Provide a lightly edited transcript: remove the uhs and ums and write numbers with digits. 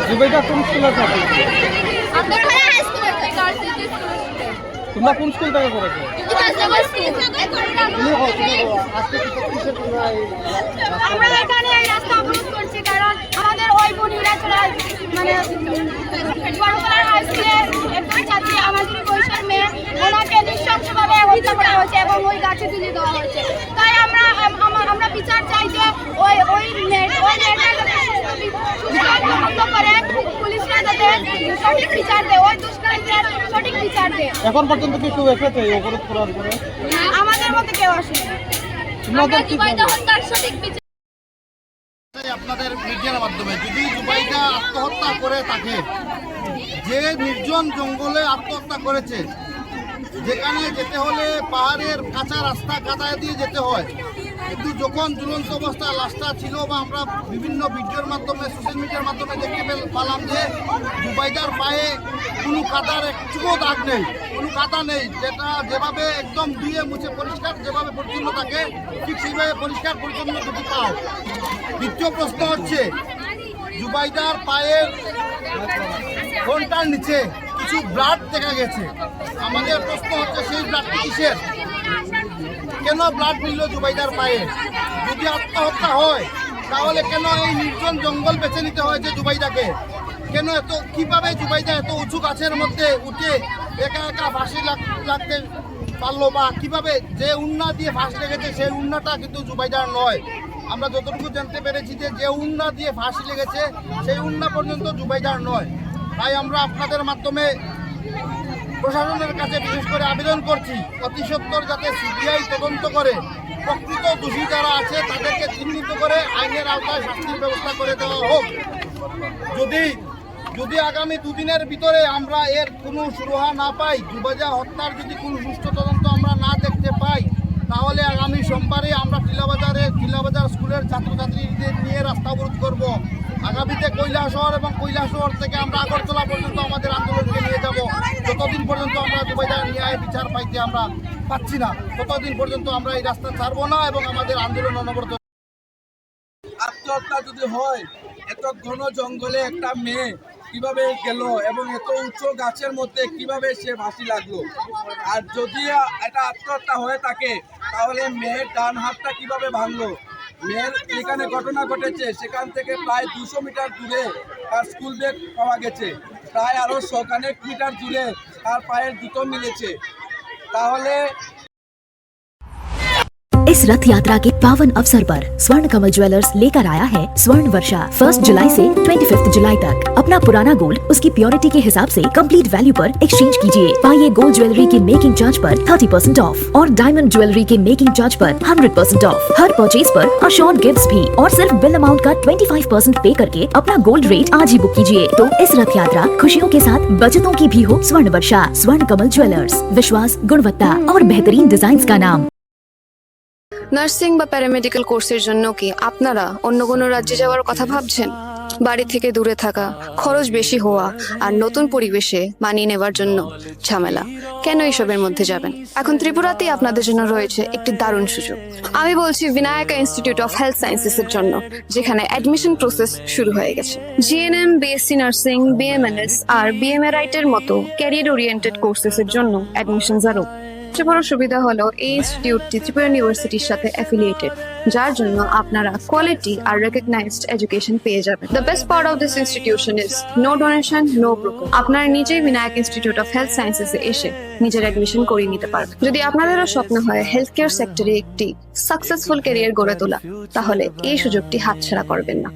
জুবাইদা কোন স্কুলে থাকে? তোমরা কোন স্কুল থেকে করেছো? আমরা এখানে এই রাস্তা অবরোধ করছি কারণ আমাদের ওই বোনেরা মানে বড়খলার হাই স্কুলের একজন ছাত্রী আমাদের কৈশোর মেয়ে, ওনাকে নৃশংসভাবে হত্যা করা হয়েছে এবং ওই গাছে তুলে দেওয়া হয়েছে। তাই আমরা বিচার চাই যে ওই মেয়েটার করে পুলিশরা যাতে সঠিক বিচার দেয়, ওই দুষ্কর্মীদের সঠিক বিচার দেয়। এখন পর্যন্ত কি কেউ এসেছে এই অবরোধ করার পরে? আমাদের মধ্যে কেউ আসেনি। আপনাদের মিডিয়ার মাধ্যমে যদি জুবাইদা আত্মহত্যা করে থাকে, যে নির্জন জঙ্গলে আত্মহত্যা করেছে, যেখানে যেতে হলে পাহাড়ের কাঁচা রাস্তা কাদায় দিয়ে যেতে হয়, কিন্তু যখন ঝুলন্ত অবস্থা লাশটা ছিল বা আমরা বিভিন্ন ভিডিওর মাধ্যমে সোশ্যাল মিডিয়ার মাধ্যমে দেখতে পেলাম যে জুবাইদার পায়ে কোনো কাদার একটুও দাগ নেই, কোনো কাদা নেই, যেটা যেভাবে একদম ধুয়ে মুছে পরিষ্কার যেভাবে পরিচ্ছন্ন থাকে ঠিক সেইভাবে পরিষ্কার পরিচ্ছন্ন যদি পাও। দ্বিতীয় প্রশ্ন হচ্ছে জুবাইদার পায়ের ঘন্টার নিচে কিছু ব্লাড দেখা গেছে। আমাদের প্রশ্ন হচ্ছে সেই ব্লাড কিসের, কেন ব্লাড মিলল জুবাইদার পায়ে? যদি আত্মহত্যা হয় তাহলে কেন এই নির্জন জঙ্গল বেছে নিতে হয়েছে জুবাইদাকে? কেন এত কিভাবে জুবাইদা এত উঁচু গাছের মধ্যে উঠে একা একা ফাঁসি লাগতে পারলো, বা কিভাবে যে উন্না দিয়ে ফাঁসি লেগেছে সেই উন্নাটা কিন্তু জুবাইদার নয়। আমরা যতটুকু জানতে পেরেছি যে উন্না দিয়ে ফাঁসি লেগেছে সেই উন্না পর্যন্ত জুবাইদার নয়। তাই আমরা আপনাদের মাধ্যমে প্রশাসনের কাছে বিশেষ করে আবেদন করছি অতি সত্বর যাতে সিবিআই তদন্ত করে প্রকৃত দোষী যারা আছে তাদেরকে চিহ্নিত করে আইনের আওতায় শাস্তির ব্যবস্থা করে দেওয়া হোক। যদি আগামী দুদিনের ভিতরে আমরা এর কোনো সুরাহা না পাই, জুবাইদা হত্যার যদি কোনো সুষ্ঠু তদন্ত আমরা না দেখতে পাই, তাহলে আগামী সোমবারে আমরা টিলাবাজার স্কুলের ছাত্রছাত্রীদের নিয়ে রাস্তা অবরোধ করব। আগামীতে কৈলাসহর এবং কৈলাসহর থেকে আমরা আগরতলা পর্যন্ত আমাদের আন্দোলনকে নিয়ে যাব। যতদিন পর্যন্ত আমরা জুবাইদার ন্যায় বিচার পাইতে আমরা পাচ্ছি না, ততদিন পর্যন্ত আমরা এই রাস্তা ছাড়বো না এবং আমাদের আন্দোলন অনবরত। আত্মহত্যা যদি হয়, এত ঘন জঙ্গলে একটা মেয়ে কিভাবে গেল এবং এত উঁচু গাছের মধ্যে কিভাবে সে ফাঁসি লাগলো? আর যদি এটা আত্মহত্যা হয়ে থাকে তাহলে মেয়ের ডান হাতটা কিভাবে ভাঙলো? মেয়ের যেখানে ঘটনা ঘটেছে সেখান থেকে প্রায় 200 মিটার দূরে তার স্কুল ব্যাগ পাওয়া গেছে, প্রায় আরও 100 মিটার দূরে তার পায়ের জুতো মিলেছে। তাহলে इस रथ यात्रा के पावन अवसर पर स्वर्ण कमल ज्वेलर्स लेकर आया है स्वर्ण वर्षा 1 जुलाई से 25 जुलाई तक। अपना पुराना गोल्ड उसकी प्योरिटी के हिसाब से कंप्लीट वैल्यू पर एक्सचेंज कीजिए। पाइए गोल्ड ज्वेलरी के मेकिंग चार्ज पर 30% ऑफ और डायमंड ज्वेलरी के मेकिंग चार्ज पर 100% ऑफ। हर परचेज पर अशोर्ड गिफ्ट्स भी और सिर्फ बिल अमाउंट का 25% पे करके अपना गोल्ड रेट आज ही बुक कीजिए। तो इस रथ यात्रा खुशियों के साथ बचतों की भी हो। स्वर्ण वर्षा स्वर्ण कमल ज्वेलर्स, विश्वास, गुणवत्ता और बेहतरीन डिजाइन का नाम। নার্সিং বা প্যারামেডিক্যাল কোর্সের জন্য কি আপনারা অন্য কোনো রাজ্যে যাওয়ার কথা ভাবছেন? বাড়ি থেকে দূরে থাকা, খরচ বেশি হওয়া আর নতুন পরিবেশে মানিয়ে নেওয়ার জন্য ঝামেলা, কেন এসবের মধ্যে যাবেন? এখন ত্রিপুরাতেই আপনাদের জন্য রয়েছে একটি দারুণ সুযোগ। আমি বলছি বিনায়কা ইনস্টিটিউট অফ হেলথ সায়েন্সেস এর জন্য, যেখানে অ্যাডমিশন প্রসেস শুরু হয়ে গেছে। জিএনএম, বিএসসি নার্সিং, বিএমএনএস আর বিএমএরাইট এর মতো ক্যারিয়ার ওরিয়েন্টেড কোর্সেস এর জন্য অ্যাডমিশন আরও। সবচেয়ে বড় সুবিধা হলো এই ইনস্টিটিউটটি ত্রিপুরা ইউনিভার্সিটির সাথে অ্যাফিলিয়েটেড, যার জন্য আপনারা কোয়ালিটি আর রেকগনাইজড এডুকেশন পেয়ে যাবেন। The best part of this institution is no donation, no broker. আপনারা নিজেই বিনায়ক ইনস্টিটিউট অফ হেলথ সায়েন্সেসে এসে নিজের অ্যাডমিশন করিয়ে নিতে পারবেন। যদি আপনাদেরও স্বপ্ন হয় হেলথ কেয়ার সেক্টরে একটি সাকসেসফুল ক্যারিয়ার গড়ে তোলা, তাহলে এই সুযোগটি হাতছাড়া করবেন না।